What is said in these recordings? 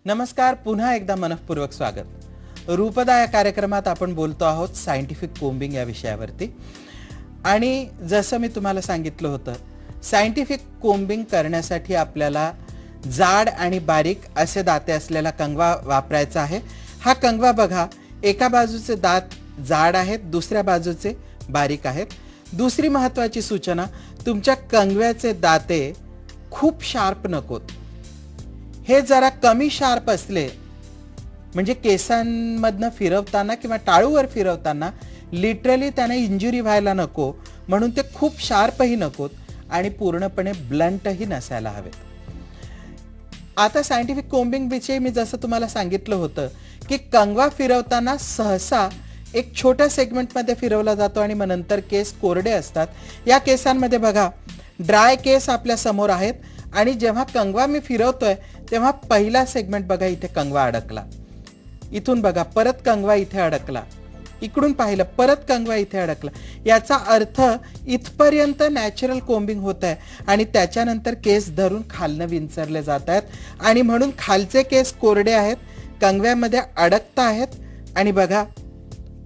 नमस्कार, पुन्हा एकदा मनःपूर्वक स्वागत। रूपदा या कार्यक्रमात आपण बोलतो आहोत सायंटिफिक कोम्बिंग या विषयावरती। आणि जसं मी तुम्हाला सांगितलं होतं, सायंटिफिक कोम्बिंग करण्यासाठी आपल्याला जाड आणि बारीक असे दाते असलेला कंगवा वापरायचा आहे। हा कंगवा बघा, एका बाजूचे दात जाड आहेत, दुसऱ्या बाजूचे बारीक आहेत। दुसरी महत्त्वाची सूचना, तुमच्या कंगव्याचे दाते खूप शार्प नकोत। हे जरा कमी शार्प असले म्हणजे केसांमधनं फिरवताना किंवा टाळूवर फिरवताना लिटरली त्याने इंजुरी व्हायला नको, म्हणून ते खूप शार्पही नकोत आणि पूर्णपणे ब्लंटही नसायला हवेत। आता सायंटिफिक कोम्बिंग विषयी मी जसं तुम्हाला सांगितलं होतं की कंगवा फिरवताना सहसा एक छोट्या सेगमेंटमध्ये फिरवला जातो आणि मग नंतर केस कोरडे असतात। या केसांमध्ये बघा, ड्राय केस आपल्या समोर आहेत आणि जेव्हा कंगवा मी फिरवतोय तेव्हा पहिला सेगमेंट बघा, इथे कंगवा अडकला, इथून बघा परत कंगवा इथे अडकला, इकडून पाहिलं परत कंगवा इथे अडकला। याचा अर्थ इथपर्यंत नॅचरल कोम्बिंग होत आहे आणि त्याच्यानंतर केस धरून खालनं विंचरले जात आहेत आणि म्हणून खालचे केस कोरडे आहेत, कंगव्यामध्ये अडकत आहेत आणि बघा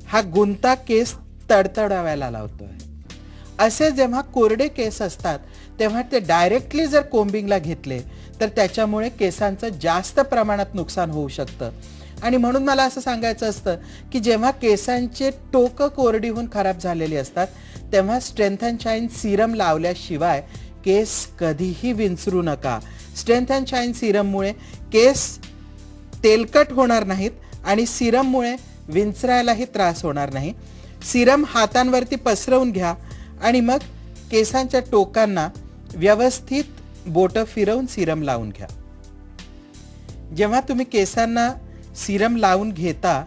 हा गुंता केस तडतडावायला लावतोय। असे जेव्हा कोरडे केस असतात तेव्हा ते डायरेक्टली जर कोम्बिंगला घेतले तर त्याच्यामुळे केसांचं जास्त प्रमाणात नुकसान होऊ शकतं। आणि म्हणून मला असं सांगायचं असतं की जेव्हा केसांचे टोकं कोरडी होऊन खराब झालेली असतात तेव्हा स्ट्रेंथ अँड शाईन सिरम लावल्याशिवाय केस कधीही विंचरू नका। स्ट्रेंथ अँड शाईन सिरममुळे केस तेलकट होणार नाहीत आणि सिरममुळे विंचरायलाही त्रास होणार नाही। सिरम हातांवरती पसरवून घ्या आणि मग केसांच्या टोकांना व्यवस्थित बोटं फिरवून सिरम लावून घ्या। जेव्हा तुम्ही केसांना सिरम लावून घेता,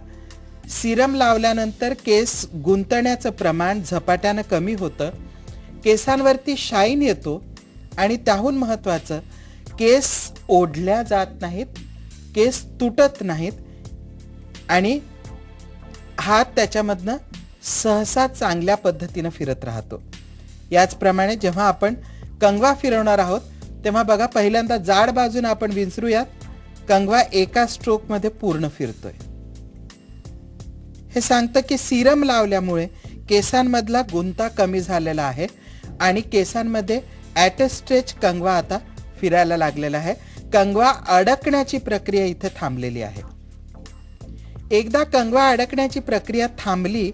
सिरम लावल्यानंतर केस गुंतण्याचं प्रमाण झपाट्यानं कमी होतं, केसांवरती शाईन येतो आणि त्याहून महत्त्वाचं, केस ओढल्या जात नाहीत, केस तुटत नाहीत आणि हात त्याच्यामधनं सहसा चांगल्या पद्धतीनं फिरत राहतो। याचप्रमाणे जेव्हा आपण कंगवा फिरवणार आहोत तेव्हा बघा, पहिल्यांदा जाड बाजूने आपण विंचरूयात, कंगवा एका स्ट्रोकमध्ये पूर्ण फिरतोय। हे सांगतं की सिरम लावल्यामुळे केसांमधला गुंता कमी झालेला आहे आणि केसांमध्ये ॲट अ स्ट्रेच कंगवा आता फिरायला लागलेला आहे। कंगवा अडकण्याची प्रक्रिया इथे थांबलेली आहे। एकदा कंगवा अडकण्याची प्रक्रिया थांबली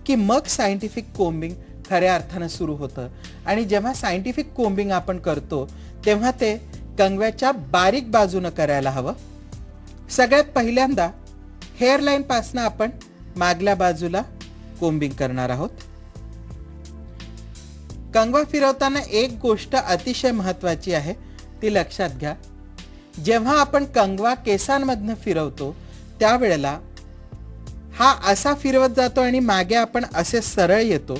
की मग सायंटिफिक कोम्बिंग खऱ्या अर्थानं सुरू होतं आणि जेव्हा सायंटिफिक कोम्बिंग आपण करतो तेव्हा ते कंगव्याच्या बारीक बाजूनं करायला हवं। सगळ्यात पहिल्यांदा हेअरलाईन पासून आपण मागल्या बाजूला कोम्बिंग करणार आहोत। कंगवा फिरवताना एक गोष्ट अतिशय महत्त्वाची आहे, ती लक्षात घ्या। जेव्हा आपण कंगवा केसांमधनं फिरवतो त्यावेळेला हा असा फिरवत जातो आणि मागे आपण असे सरळ येतो,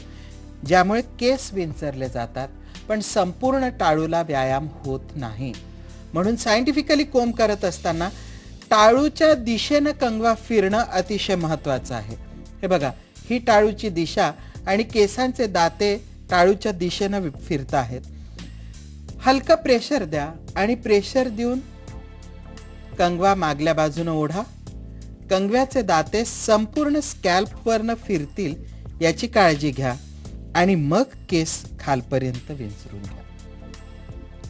ज्यामुळे केस विंचरले जातात पण संपूर्ण टाळूला व्यायाम होत नाही। म्हणून सायंटिफिकली कोम्ब करत असताना टाळूच्या दिशेनं कंगवा फिरणं अतिशय महत्त्वाचं आहे। हे बघा, ही टाळूची दिशा आणि केसांचे दाते टाळूच्या दिशेनं फिरत आहेत। हलकं प्रेशर द्या आणि प्रेशर देऊन कंगवा मागल्या बाजूनं ओढा। कंगव्याचे दाते संपूर्ण स्कॅल्पवरनं फिरतील याची काळजी घ्या आणि मग केस खालपर्यंत विंचरून घ्या।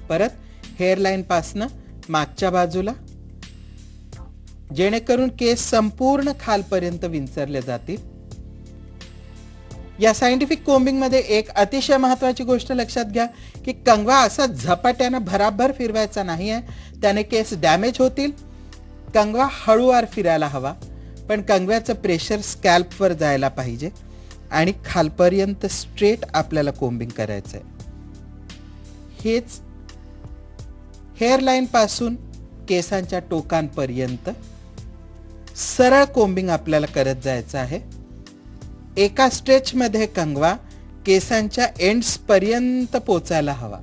परत हेअरलाईन पासनं मागच्या बाजूला, जेणेकरून केस संपूर्ण खालपर्यंत विंचरले जातील। या सायंटिफिक कोम्बिंग मध्ये एक अतिशय महत्त्वाची गोष्ट लक्षात घ्या की कंगवा असा झपाट्यानं भराभर फिरवायचा नाही आहे, त्याने केस डॅमेज होतील। कंगवा हळूवार फिरायला हवा, पण कंगव्याचं प्रेशर स्कॅल्पवर जायला पाहिजे आणि खालपर्यंत स्ट्रेट आपल्याला कोम्बिंग करायचं आहे। हेच हेअरलाईन पासून केसांच्या टोकांपर्यंत सरळ कोम्बिंग आपल्याला करत जायचं आहे। एका स्ट्रेचमध्ये कंगवा केसांच्या एंड्स पर्यंत पोचायला हवा।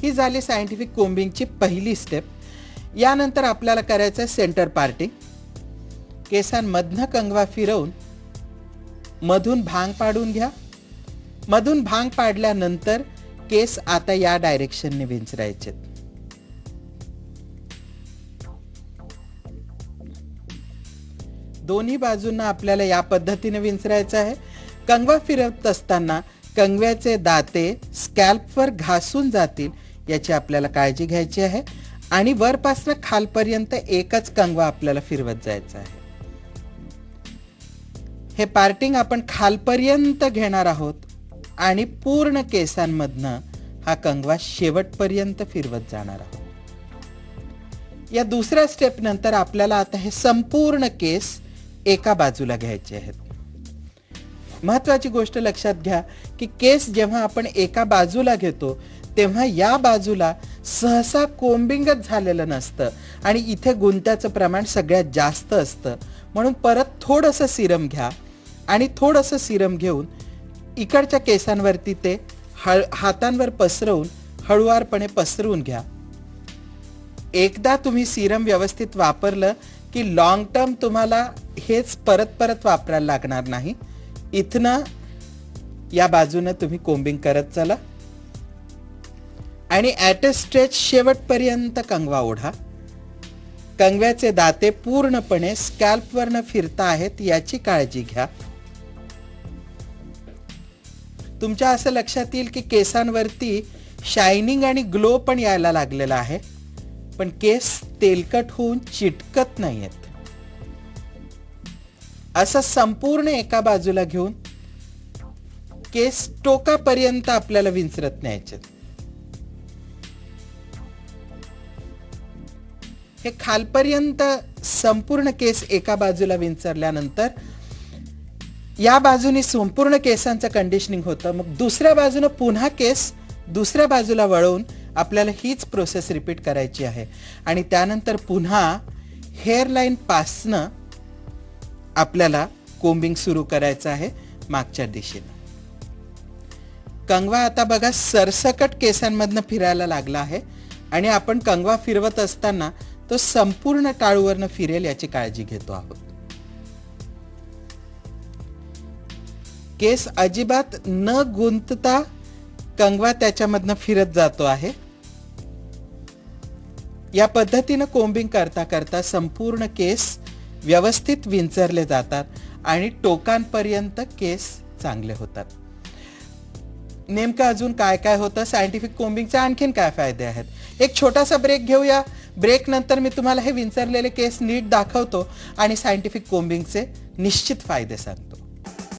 ही झाली सायंटिफिक कोम्बिंगची पहिली स्टेप। यानंतर आपल्याला करायचं आहे सेंटर पार्टिंग। केसांमधनं कंगवा फिरवून मधून भांग पाडून घ्या। मधून भांग पाडल्यानंतर केस आता या डायरेक्शनने विंचरायचे. दोन्ही बाजूंना आपल्याला या पद्धतीने विंचरायचं आहे. कंगवा फिरवत असताना कंगव्याचे दाते स्कॅल्पवर घासून जातील याची आपल्याला काळजी घ्यायची आहे आणि वरपासून खालपर्यंत एकच कंगवा आपल्याला फिरवत जायचा आहे. हे पार्टिंग आपण खालपर्यंत घेणार आहोत आणि पूर्ण केसांमधनं हा कंगवा शेवटपर्यंत फिरवत जाणार आहोत. या दुसऱ्या स्टेप नंतर आपल्याला आता हे संपूर्ण केस एका बाजूला घ्यायचे आहेत. महत्वाची गोष्ट लक्षात घ्या की केस जेव्हा आपण एका बाजूला घेतो तेव्हा या बाजूला सहसा कोम्बिंगच झालेलं नसतं आणि इथे गुंत्याचं प्रमाण सगळ्यात जास्त असतं. म्हणून परत थोडंसं सिरम घ्या आणि थोडंसं सिरम घेऊन इकडच्या केसांवरती ते हातांवर पसरवून हळुवारपणे पसरवून घ्या. एकदा तुम्ही सिरम व्यवस्थित वापरलं की लॉंग टर्म तुम्हाला हेच परत परत वापरायला लागणार नाही. इथनं या बाजूनं तुम्ही कोम्बिंग करत चला आणि ॲट अ स्ट्रेच शेवटपर्यंत कंगवा ओढा. कंगव्याचे दाते पूर्णपणे स्कॅल्पवरनं फिरता आहेत याची काळजी घ्या. तुमच्या असं लक्षात येईल की केसांवरती शायनिंग आणि ग्लो पण यायला लागलेला आहे, पण केस तेलकट होऊन चिटकत नाहीयेत. असं संपूर्ण एका बाजूला घेऊन केस टोकापर्यंत आपल्याला विंचरत न्यायचे. हे खालपर्यंत संपूर्ण केस एका बाजूला विंचरल्यानंतर या बाजूने संपूर्ण केसांचं कंडिशनिंग होतं. मग दुसऱ्या बाजूने पुन्हा केस दुसऱ्या बाजूला वळवून आपल्याला हीच प्रोसेस रिपीट करायची आहे आणि त्यानंतर पुन्हा हेअरलाईन पासनं आपल्याला कोम्बिंग सुरू करायचं आहे मागच्या दिशेने. कंगवा आता बघा सरसकट केसांमधनं फिरायला लागला आहे आणि आपण कंगवा फिरवत असताना तो संपूर्ण टाळूवरनं फिरेल याची काळजी घेतो आहोत. केस अजिबात न गुंतता कंगवा त्याच्यामधनं फिरत जातो आहे. या पद्धतीनं कोम्बिंग करता करता संपूर्ण केस व्यवस्थित विंचरले जातात आणि टोकांपर्यंत केस चांगले होतात. नेमकं अजून काय काय होतं, सायंटिफिक कोम्बिंगचे आणखीन काय फायदे आहेत, एक छोटासा ब्रेक घेऊया. ब्रेक नंतर मी तुम्हाला हे विंचरलेले केस नीट दाखवतो आणि सायंटिफिक कोम्बिंगचे निश्चित फायदे सांगतो.